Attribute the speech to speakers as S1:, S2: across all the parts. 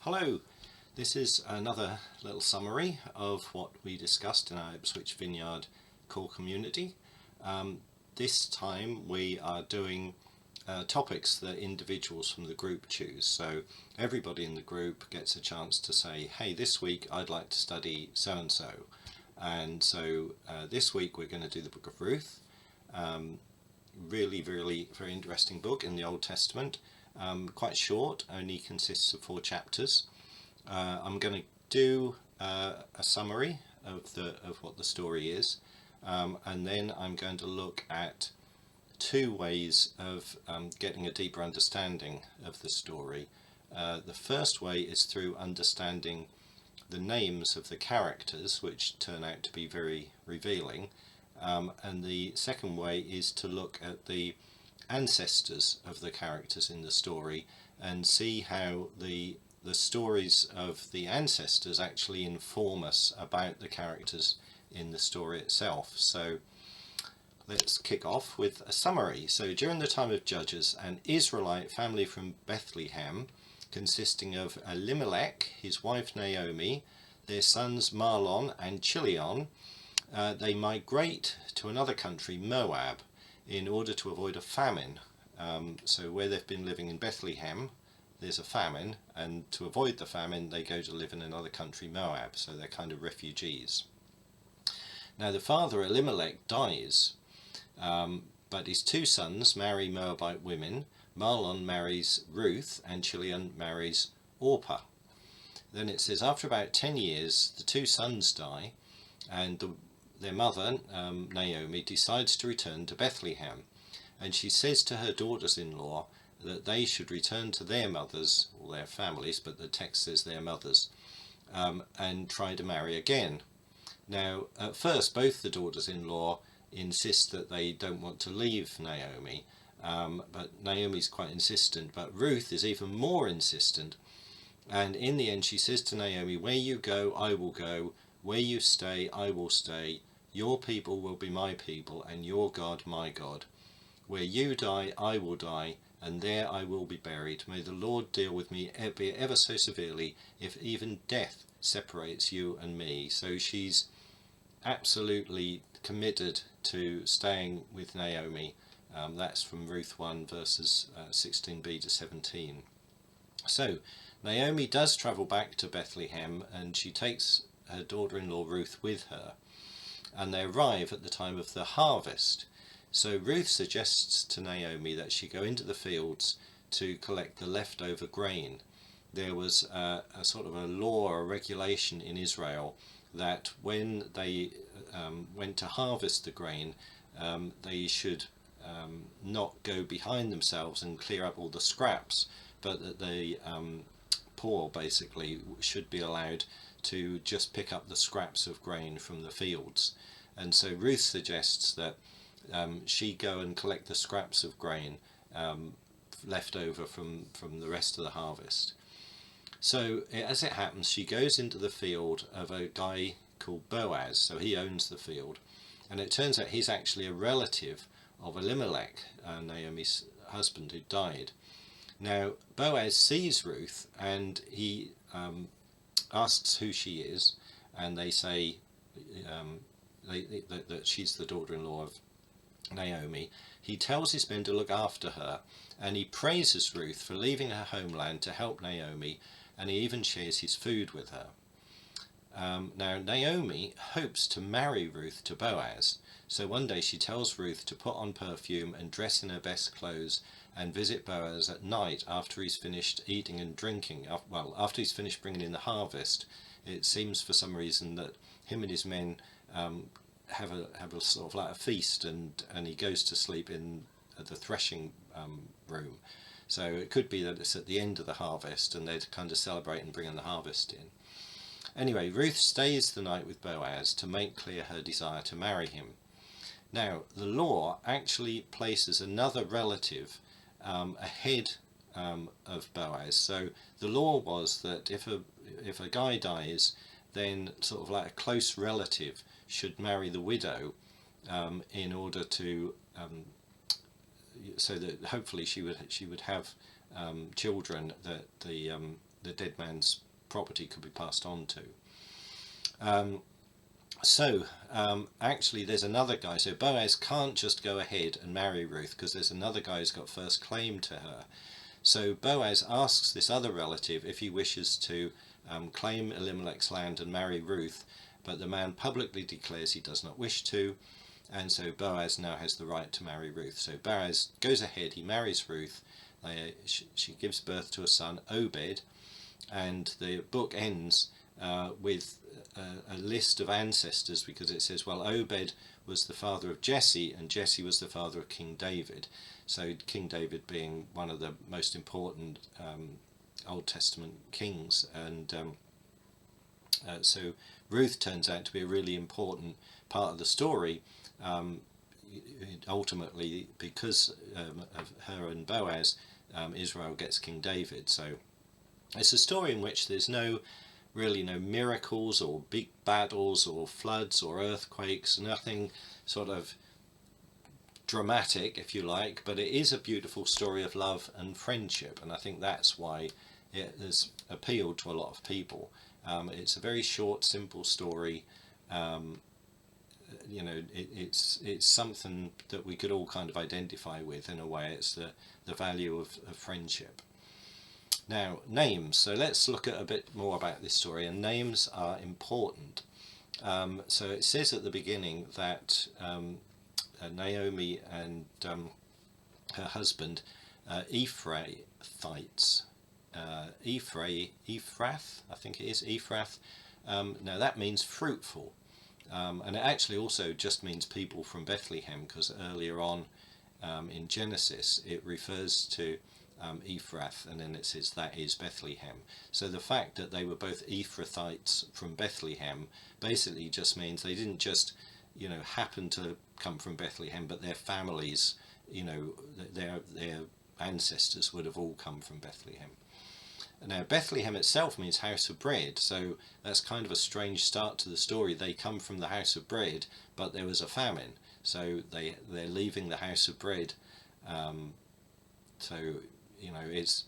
S1: Hello, this is another little summary of what we discussed in our Ipswich Vineyard core community. This time we are doing topics that individuals from the group choose. So everybody in the group gets a chance to say, hey, this week I'd like to study so-and-so. And so this week we're going to do the book of Ruth. Really very interesting book in the Old Testament. Quite short, only consists of 4 chapters. I'm going to do a summary of what the story is, and then I'm going to look at 2 ways of getting a deeper understanding of the story. The first way is through understanding the names of the characters, which turn out to be very revealing, and the second way is to look at the ancestors of the characters in the story and see how the stories of the ancestors actually inform us about the characters in the story itself. So let's kick off with a summary. So during the time of Judges, an Israelite family from Bethlehem, consisting of Elimelech, his wife Naomi, their sons Mahlon and Chilion, they migrate to another country, Moab, in order to avoid a famine. So where they've been living in Bethlehem, there's a famine, and to avoid the famine they go to live in another country, Moab, so they're kind of refugees. Now the father, Elimelech, dies, but his 2 sons marry Moabite women. Mahlon marries Ruth and Chilion marries Orpah. Then it says after about 10 years the 2 sons die, and their mother, Naomi, decides to return to Bethlehem, and she says to her daughters-in-law that they should return to their mothers, or their families, but the text says their mothers, and try to marry again. Now, at first, both the daughters-in-law insist that they don't want to leave Naomi, but Naomi's quite insistent, but Ruth is even more insistent, and in the end she says to Naomi, where you go, I will go, where you stay, I will stay. Your people will be my people, and your God my God. Where you die, I will die, and there I will be buried. May the Lord deal with me ever so severely, if even death separates you and me. So she's absolutely committed to staying with Naomi. That's from Ruth 1 verses 16b to 17. So Naomi does travel back to Bethlehem, and she takes her daughter-in-law Ruth with her, and they arrive at the time of the harvest. So Ruth suggests to Naomi that she go into the fields to collect the leftover grain. There was a sort of a law or regulation in Israel that when they went to harvest the grain, they should not go behind themselves and clear up all the scraps, but that the poor basically should be allowed to just pick up the scraps of grain from the fields. And so Ruth suggests that she go and collect the scraps of grain left over from the rest of the harvest. So as it happens, she goes into the field of a guy called Boaz, so he owns the field, and it turns out he's actually a relative of Elimelech, Naomi's husband, who died. Now Boaz sees Ruth, and he asks who she is, and they say that she's the daughter-in-law of Naomi. He tells his men to look after her, and he praises Ruth for leaving her homeland to help Naomi, and he even shares his food with her. Now Naomi hopes to marry Ruth to Boaz, so one day she tells Ruth to put on perfume and dress in her best clothes and visit Boaz at night after he's finished eating and drinking. Well, after he's finished bringing in the harvest. It seems for some reason that him and his men have a sort of like a feast, and he goes to sleep in the threshing room. So it could be that it's at the end of the harvest and they're kind of celebrating bringing the harvest in. Anyway, Ruth stays the night with Boaz to make clear her desire to marry him. Now the law actually places another relative ahead of Boaz. So the law was that if a guy dies, then sort of like a close relative should marry the widow in order to so that hopefully she would have children that the the dead man's property could be passed on to. Actually there's another guy, so Boaz can't just go ahead and marry Ruth because there's another guy who's got first claim to her. So Boaz asks this other relative if he wishes to claim Elimelech's land and marry Ruth, but the man publicly declares he does not wish to, and so Boaz now has the right to marry Ruth. So Boaz goes ahead, he marries Ruth, she gives birth to a son, Obed, and the book ends with a list of ancestors, because it says, well, Obed was the father of Jesse, and Jesse was the father of King David. So King David being one of the most important Old Testament kings, and so Ruth turns out to be a really important part of the story, ultimately because of her and Boaz, Israel gets King David. So it's a story in which there's really no miracles or big battles or floods or earthquakes, nothing sort of dramatic, if you like, but it is a beautiful story of love and friendship, and I think that's why it has appealed to a lot of people. It's a very short, simple story. You know, it's something that we could all kind of identify with in a way. It's the value of friendship. Now, names. So let's look at a bit more about this story, and names are important. So it says at the beginning that Naomi and her husband, Ephrathites, Ephrath, I think it is, Ephrath. Now that means fruitful, and it actually also just means people from Bethlehem, because earlier on in Genesis it refers to Ephrath, and then it says that is Bethlehem. So the fact that they were both Ephrathites from Bethlehem basically just means they didn't just, you know, happen to come from Bethlehem, but their families, you know, their ancestors would have all come from Bethlehem. Now Bethlehem itself means house of bread, so that's kind of a strange start to the story. They come from the house of bread, but there was a famine, so they're leaving the house of bread. So, you know, it's,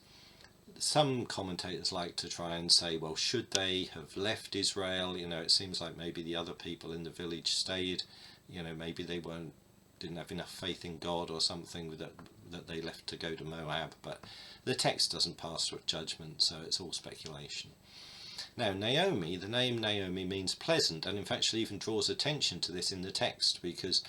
S1: some commentators like to try and say, well, should they have left Israel? You know, it seems like maybe the other people in the village stayed. You know, maybe they didn't have enough faith in God or something that they left to go to Moab. But the text doesn't pass with judgment, so it's all speculation. Now Naomi, the name Naomi means pleasant, and in fact she even draws attention to this in the text, because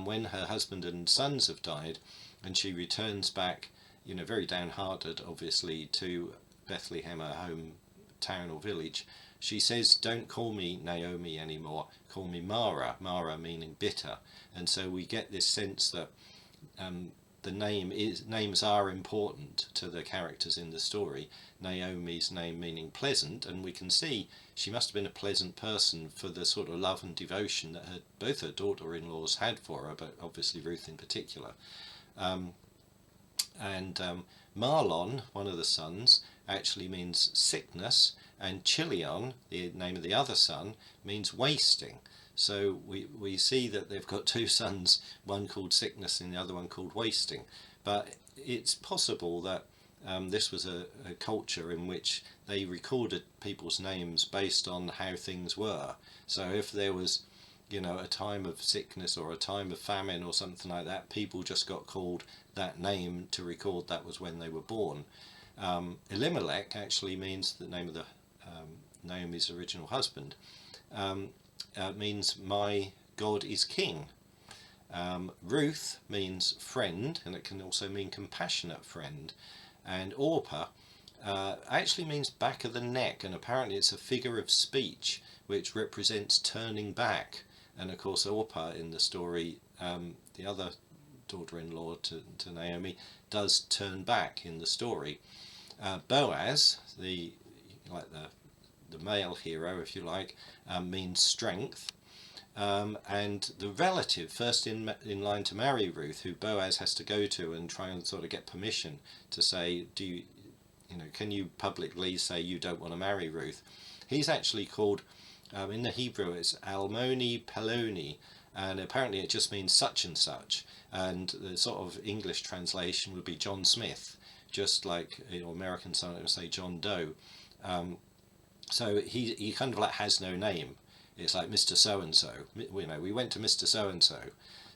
S1: when her husband and sons have died and she returns back, you know, very downhearted obviously, to Bethlehem, her hometown or village, she says, don't call me Naomi anymore, call me Mara, Mara meaning bitter. And so we get this sense that the names are important to the characters in the story. Naomi's name meaning pleasant, and we can see she must have been a pleasant person for the sort of love and devotion that both her daughter-in-laws had for her, but obviously Ruth in particular. Mahlon, one of the sons, actually means sickness, and Chilion, the name of the other son, means wasting. So we see that they've got two sons, one called sickness and the other one called wasting. But it's possible that this was a culture in which they recorded people's names based on how things were. So if there was, you know, a time of sickness or a time of famine or something like that, people just got called that name to record that was when they were born. Elimelech actually means the name of the Naomi's original husband. Means my God is king. Ruth means friend, and it can also mean compassionate friend. And Orpah actually means back of the neck, and apparently it's a figure of speech which represents turning back. And of course Orpah in the story, the other daughter-in-law to Naomi, does turn back in the story. Boaz, the male hero, if you like, means strength, and the relative first in line to marry Ruth, who Boaz has to go to and try and sort of get permission to say, can you publicly say you don't want to marry Ruth? He's actually called, in the Hebrew it's almoni, peloni, and apparently it just means such and such, and the sort of English translation would be John Smith, just like, you know, American sometimes say John Doe. So he kind of like has no name. It's like Mr. So-and-so, you know, we went to Mr. So-and-so.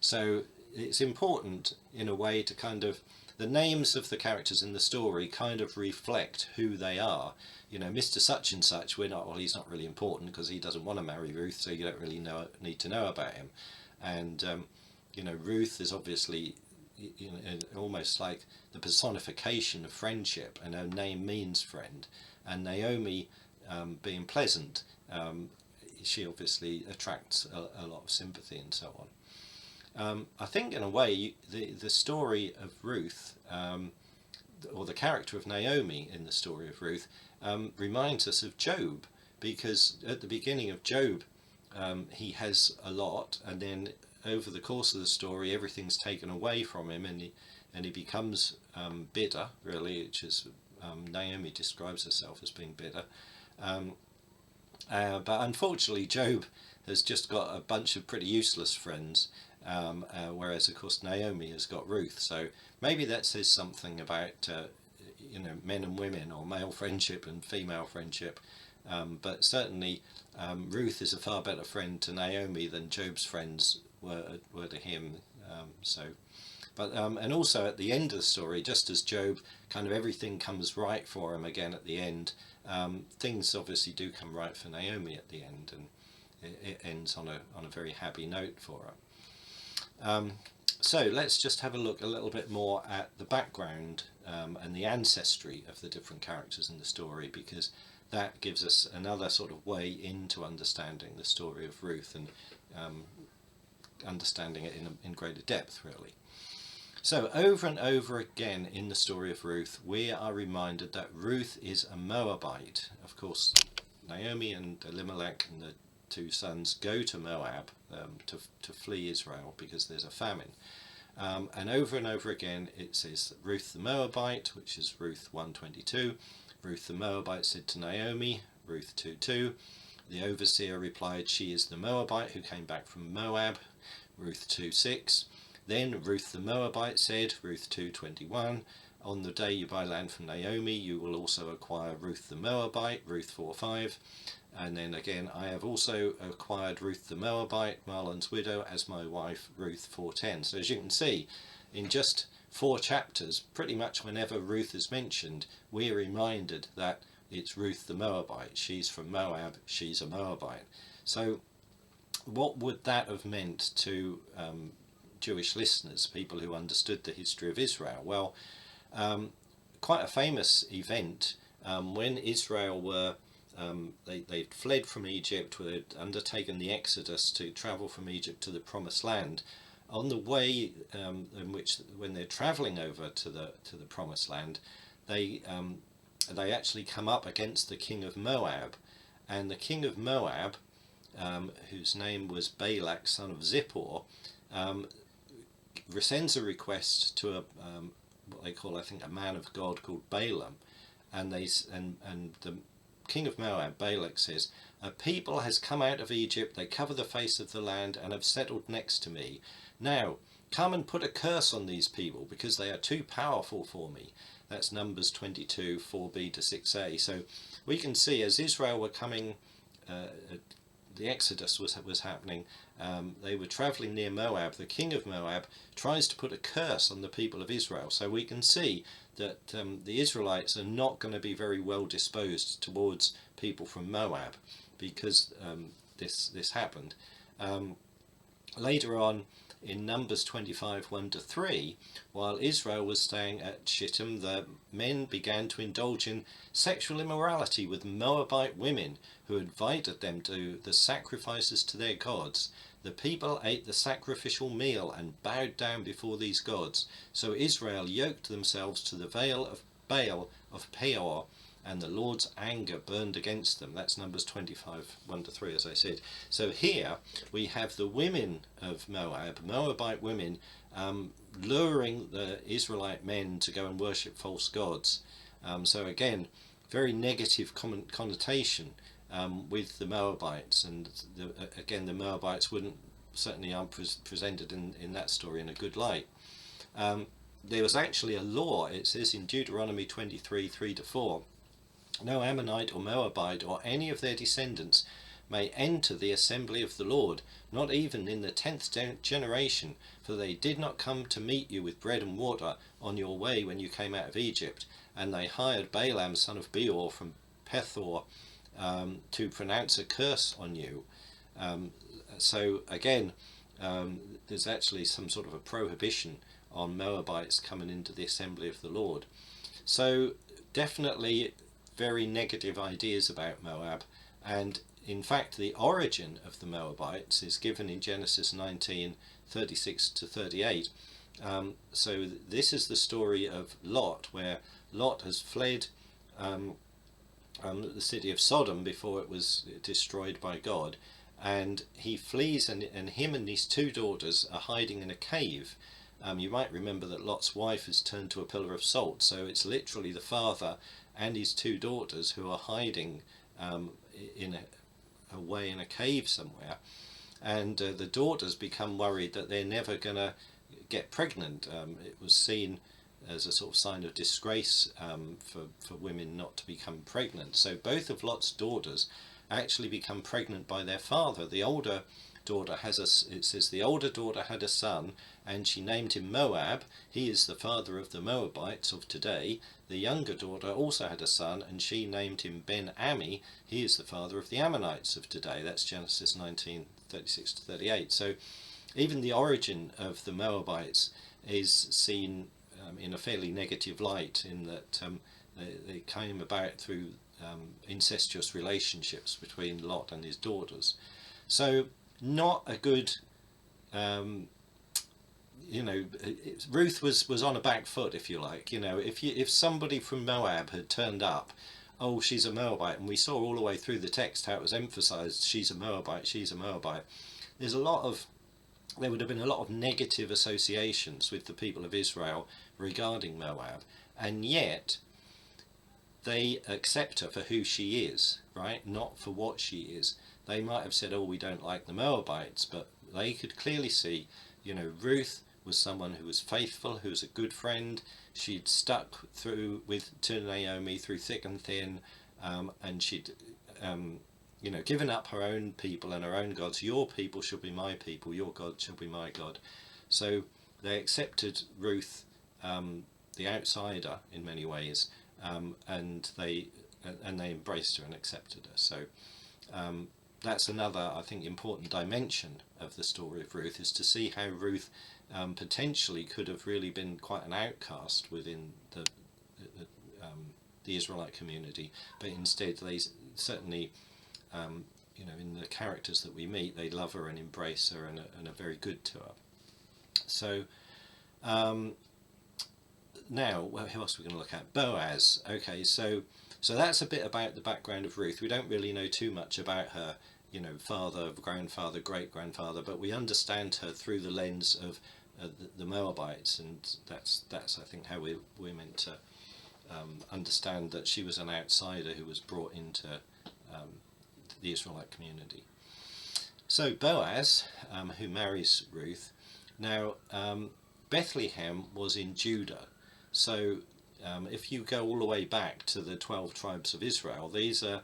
S1: So it's important in a way to kind of, the names of the characters in the story kind of reflect who they are. You know, Mr. Such and Such, we're not, well, he's not really important because he doesn't want to marry Ruth, so you don't really need to know about him. And, you know, Ruth is obviously, you know, almost like the personification of friendship, and her name means friend. And Naomi, being pleasant, she obviously attracts a lot of sympathy and so on. I think in a way the story of Ruth, or the character of Naomi in the story of Ruth, reminds us of Job, because at the beginning of Job he has a lot, and then over the course of the story everything's taken away from him, and he becomes bitter, really, which is Naomi describes herself as being bitter. But unfortunately Job has just got a bunch of pretty useless friends, whereas of course Naomi has got Ruth. So maybe that says something about you know, men and women, or male friendship and female friendship. But certainly Ruth is a far better friend to Naomi than Job's friends were to him. And also at the end of the story, just as Job, kind of everything comes right for him again at the end, things obviously do come right for Naomi at the end, and it ends on a very happy note for her. So let's just have a look a little bit more at the background and the ancestry of the different characters in the story, because that gives us another sort of way into understanding the story of Ruth, and understanding it in greater depth, really. So over and over again in the story of Ruth, we are reminded that Ruth is a Moabite. Of course, Naomi and Elimelech and the two sons go to Moab to flee Israel because there's a famine. And over again it says Ruth the Moabite, which is Ruth 1:22. Ruth the Moabite said to Naomi, Ruth 2:2. The overseer replied, she is the Moabite who came back from Moab, Ruth 2:6. Then Ruth the Moabite said, Ruth 2:21, on the day you buy land from Naomi, you will also acquire Ruth the Moabite, Ruth 4:5. And then again, I have also acquired Ruth the Moabite, Mahlon's widow, as my wife, Ruth 4:10. So as you can see, in just 4 chapters, pretty much whenever Ruth is mentioned, we're reminded that it's Ruth the Moabite. She's from Moab, she's a Moabite. So what would that have meant to Jewish listeners, people who understood the history of Israel? Well, quite a famous event, when Israel were, they'd fled from Egypt, they'd undertaken the Exodus to travel from Egypt to the Promised Land. On the way when they're travelling over to the Promised Land, they actually come up against the king of Moab, and the king of Moab, whose name was Balak, son of Zippor, sends a request to what they call, I think, a man of God called Balaam, and the king of Moab, Balak, says, a people has come out of Egypt, they cover the face of the land and have settled next to me. Now come and put a curse on these people, because they are too powerful for me. That's Numbers 22, 4b to 6a. So we can see, as Israel were coming, the Exodus was happening, they were travelling near Moab. The king of Moab tries to put a curse on the people of Israel. So we can see that the Israelites are not going to be very well disposed towards people from Moab, because this happened. Later on, in Numbers 25, 1-3, while Israel was staying at Shittim, the men began to indulge in sexual immorality with Moabite women who invited them to the sacrifices to their gods. The people ate the sacrificial meal and bowed down before these gods. So Israel yoked themselves to the veil of Baal of Peor, and the Lord's anger burned against them. That's Numbers 25, 1-3, as I said. So here we have the women of Moab, Moabite women, luring the Israelite men to go and worship false gods. So again, very negative connotation with the Moabites, and again, the Moabites certainly aren't presented in that story in a good light. There was actually a law, it says in Deuteronomy 23, 3-4, no Ammonite or Moabite or any of their descendants may enter the assembly of the Lord, not even in the 10th generation, for they did not come to meet you with bread and water on your way when you came out of Egypt. And they hired Balaam son of Beor from Pethor to pronounce a curse on you. So again, there's actually some sort of a prohibition on Moabites coming into the assembly of the Lord. So definitely very negative ideas about Moab, and in fact the origin of the Moabites is given in Genesis 19:36 to 38. So this is the story of Lot, where Lot has fled the city of Sodom before it was destroyed by God, and he flees, and him and his two daughters are hiding in a cave. You might remember that Lot's wife is turned to a pillar of salt, so it's literally the father and his two daughters who are hiding away in a cave somewhere, and the daughters become worried that they're never going to get pregnant. It was seen as a sort of sign of disgrace for women not to become pregnant. So both of Lot's daughters actually become pregnant by their father. The older daughter the older daughter had a son, and she named him Moab. He is the father of the Moabites of today. The younger daughter also had a son, and she named him Ben-Ami. He is the father of the Ammonites of today. That's Genesis 19:36 to 38. So even the origin of the Moabites is seen in a fairly negative light, in that they came about through incestuous relationships between Lot and his daughters. So not a good, Ruth was on a back foot, if you like. If somebody from Moab had turned up, oh, she's a Moabite, and we saw all the way through the text how it was emphasized, she's a Moabite, she's a Moabite. There would have been a lot of negative associations with the people of Israel regarding Moab, and yet they accept her for who she is, right? Not for what she is. They might have said, oh, we don't like the Moabites, but they could clearly see, Ruth was someone who was faithful, who was a good friend. She'd stuck to Naomi through thick and thin, and she'd given up her own people and her own gods. Your people shall be my people, your God shall be my God. So they accepted Ruth, the outsider in many ways, and they embraced her and accepted her. So that's another, I think, important dimension of the story of Ruth, is to see how Ruth potentially could have really been quite an outcast within the Israelite community, but instead they certainly, in the characters that we meet, they love her and embrace her and are very good to her. So now, who else are we going to look at? Boaz. Okay, so that's a bit about the background of Ruth. We don't really know too much about her, father, grandfather, great-grandfather, but we understand her through the lens of the Moabites, and that's I think how we're meant to understand that she was an outsider who was brought into the Israelite community. So Boaz, who marries Ruth. Now Bethlehem was in Judah, so if you go all the way back to the 12 tribes of Israel, these are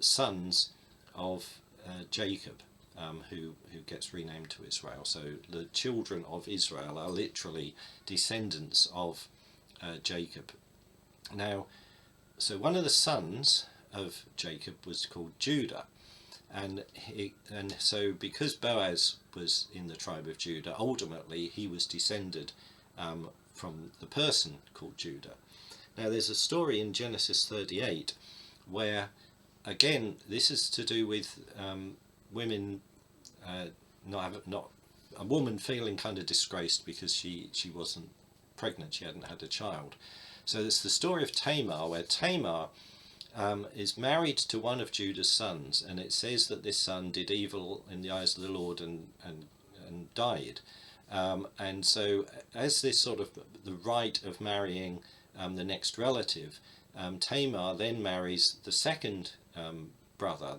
S1: sons of Jacob, who gets renamed to Israel. So the children of Israel are literally descendants of Jacob. Now, so one of the sons of Jacob was called Judah, and so because Boaz was in the tribe of Judah, ultimately he was descended from the person called Judah. Now there's a story in Genesis 38 where, again, this is to do with women, not a woman feeling kind of disgraced because she wasn't pregnant, she hadn't had a child. So it's the story of Tamar, where Tamar is married to one of Judah's sons, and it says that this son did evil in the eyes of the Lord and died. And so as this sort of the right of marrying the next relative, Tamar then marries the second brother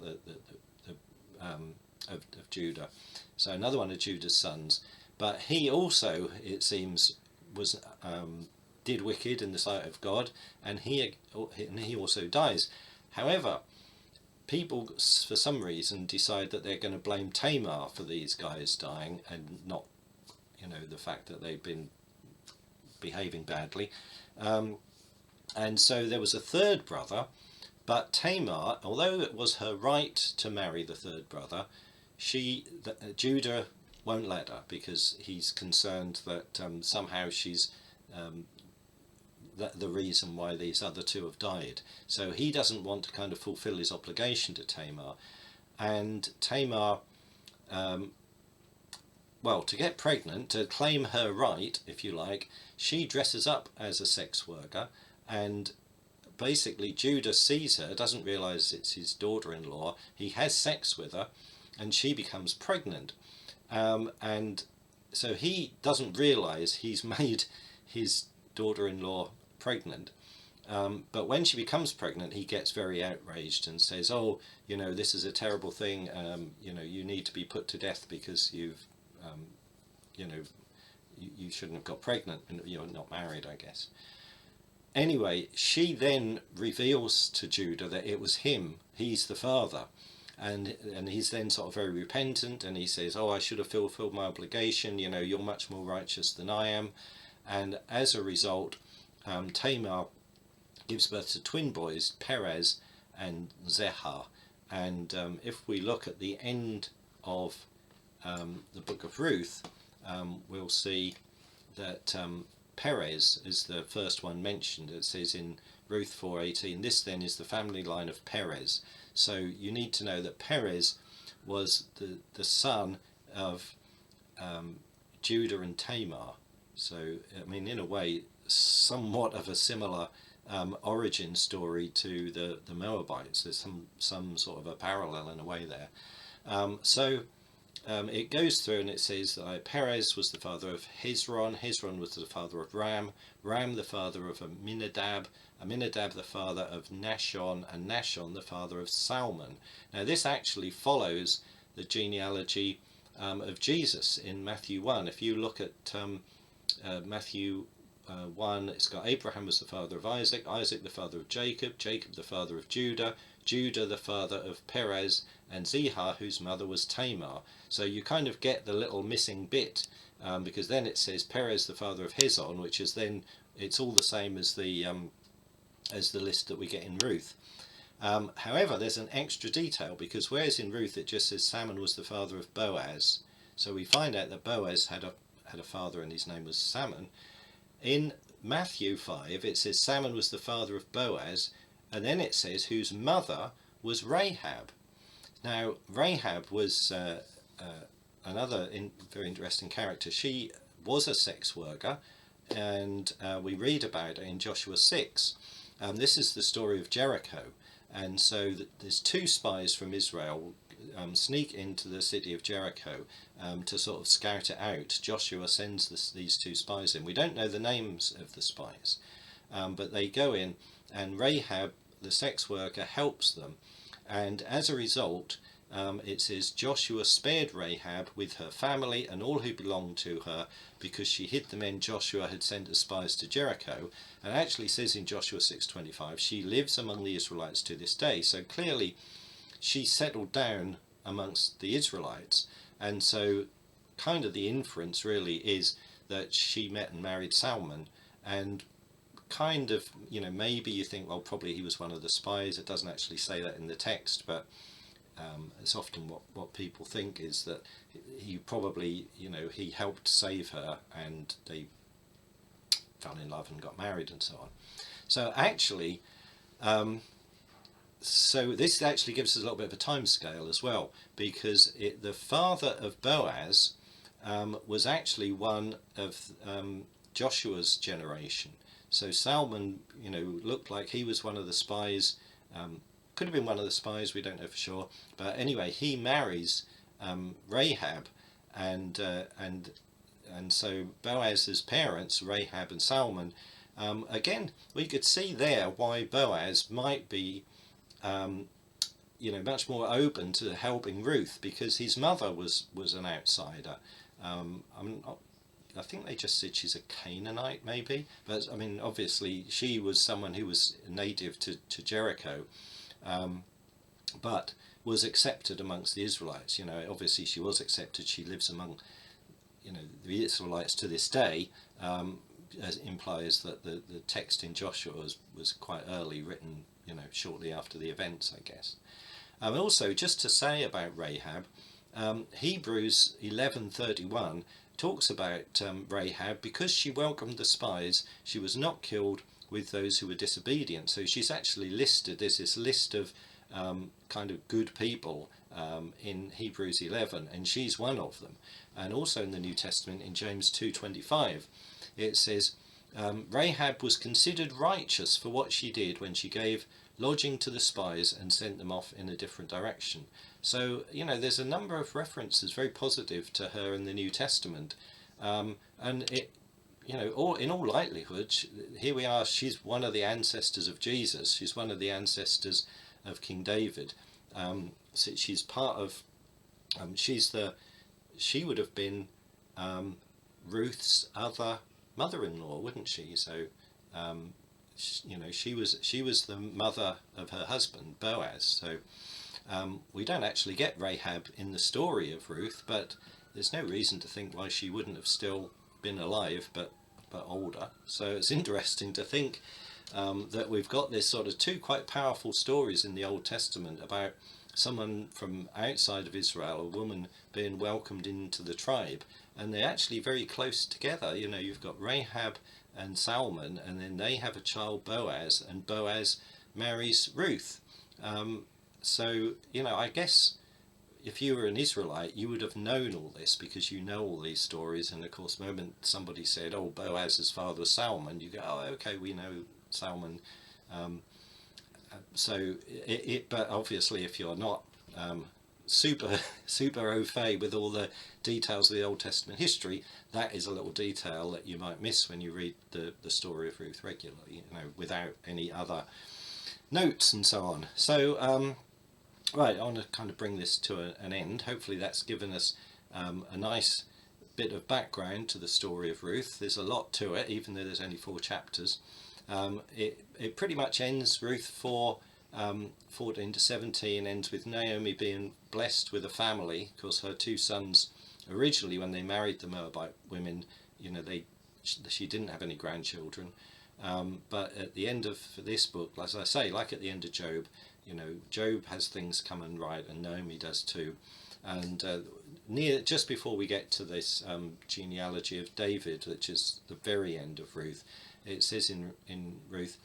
S1: of Judah, so another one of Judah's sons, but he also, it seems, was did wicked in the sight of God, and he also dies. However, people for some reason decide that they're going to blame Tamar for these guys dying, and not, the fact that they've been behaving badly. And so there was a third brother, but Tamar, although it was her right to marry the third brother, Judah won't let her, because he's concerned that somehow she's the reason why these other two have died. So he doesn't want to kind of fulfill his obligation to Tamar. And Tamar, to get pregnant, to claim her right, if you like, she dresses up as a sex worker, and basically Judah sees her, doesn't realise it's his daughter-in-law, he has sex with her, and she becomes pregnant. And so he doesn't realise he's made his daughter-in-law pregnant. But when she becomes pregnant, he gets very outraged and says, oh, this is a terrible thing, you need to be put to death because you've, you shouldn't have got pregnant, and you're not married, I guess. Anyway, she then reveals to Judah that it was him, he's the father. And he's then sort of very repentant, and he says, oh, I should have fulfilled my obligation, you're much more righteous than I am. And as a result, Tamar gives birth to twin boys, Perez and Zehar. And if we look at the end of the book of Ruth, we'll see that Perez is the first one mentioned. It says in Ruth 4:18, this then is the family line of Perez. So you need to know that Perez was the son of Judah and Tamar. So, I mean, in a way, somewhat of a similar origin story to the Moabites. There's some sort of a parallel in a way there. It goes through and it says that Perez was the father of Hezron, Hezron was the father of Ram, Ram the father of Aminadab, Aminadab the father of Nahshon, and Nahshon the father of Salmon. Now this actually follows the genealogy of Jesus in Matthew 1. If you look at Matthew 1, it's got Abraham was the father of Isaac, Isaac the father of Jacob, Jacob the father of Judah, Judah the father of Perez, and Zehar, whose mother was Tamar. So you kind of get the little missing bit, because then it says Perez the father of Hezron, which is then, it's all the same as the list that we get in Ruth. However, there's an extra detail, because whereas in Ruth it just says Salmon was the father of Boaz, so we find out that Boaz had a father and his name was Salmon. In Matthew 5 it says Salmon was the father of Boaz, and then it says whose mother was Rahab. Now Rahab was another very interesting character. She was a sex worker, and we read about her in Joshua 6. This is the story of Jericho, and so there's two spies from Israel sneak into the city of Jericho to sort of scout it out. Joshua sends these two spies in. We don't know the names of the spies, but they go in, and Rahab, the sex worker, helps them, and as a result, it says Joshua spared Rahab with her family and all who belonged to her, because she hid the men Joshua had sent as spies to Jericho. And actually says in Joshua 6:25, she lives among the Israelites to this day. So clearly she settled down amongst the Israelites, and so kind of the inference really is that she met and married Salmon, and kind of, maybe you think, well, probably he was one of the spies. It doesn't actually say that in the text, but it's often what people think is that he probably, he helped save her, and they fell in love and got married and so on. So actually, so this actually gives us a little bit of a time scale as well, because the father of Boaz was actually one of Joshua's generation. So Salmon, looked like he was one of the spies. Could have been one of the spies, we don't know for sure. But anyway, he marries Rahab, and so Boaz's parents, Rahab and Salmon, again, we could see there why Boaz might be, much more open to helping Ruth, because his mother was an outsider. I'm not I think they just said she's a Canaanite maybe, but I mean obviously she was someone who was native to Jericho, but was accepted amongst the Israelites. You know, obviously she was accepted. She lives among, you know, the Israelites to this day. As implies that the text in Joshua was quite early, written, you know, shortly after the events, I guess. Also, just to say about Rahab, Hebrews 11:31 talks about Rahab, because she welcomed the spies, she was not killed with those who were disobedient. So she's actually listed, there's this list of kind of good people in Hebrews 11, and she's one of them. And also in the New Testament, in James 2:25, it says, Rahab was considered righteous for what she did when she gave lodging to the spies and sent them off in a different direction. So, you know, there's a number of references very positive to her in the New Testament. And it, you know, in all likelihood, here we are, she's one of the ancestors of Jesus. She's one of the ancestors of King David. So she's part of, she would have been Ruth's other mother-in-law, wouldn't she? So, you know, she was the mother of her husband, Boaz. So we don't actually get Rahab in the story of Ruth, but there's no reason to think why she wouldn't have still been alive, but older. So it's interesting to think that we've got this sort of two quite powerful stories in the Old Testament about someone from outside of Israel, a woman being welcomed into the tribe, and they're actually very close together. You know, you've got Rahab and Salmon, and then they have a child, Boaz, and Boaz marries Ruth. So, you know, I guess if you were an Israelite, you would have known all this because you know all these stories. And of course, the moment somebody said, oh, Boaz's father was Salmon, you go, oh, okay, we know Salmon. But obviously, if you're not super au fait with all the details of the Old Testament history, that is a little detail that you might miss when you read the story of Ruth regularly, you know, without any other notes and so on. So, right, I want to kind of bring this to an end. Hopefully that's given us a nice bit of background to the story of Ruth. There's a lot to it, even though there's only 4 chapters. It pretty much ends, Ruth 4:14 to 17 ends with Naomi being blessed with a family. Of course, her 2 sons, originally when they married the Moabite women, you know, she didn't have any grandchildren. But at the end of this book, as I say, like at the end of Job, you know, Job has things coming right, and Naomi does too. And just before we get to this genealogy of David, which is the very end of Ruth, it says in Ruth,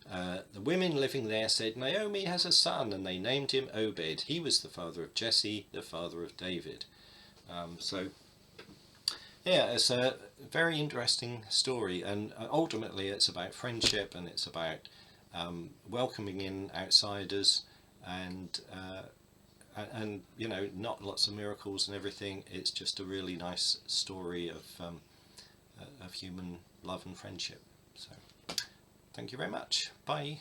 S1: the women living there said, Naomi has a son, and they named him Obed. He was the father of Jesse, the father of David. So, yeah, it's a very interesting story, and ultimately it's about friendship, and it's about welcoming in outsiders, and you know, not lots of miracles and everything. It's just a really nice story of human love and friendship. So, thank you very much. Bye.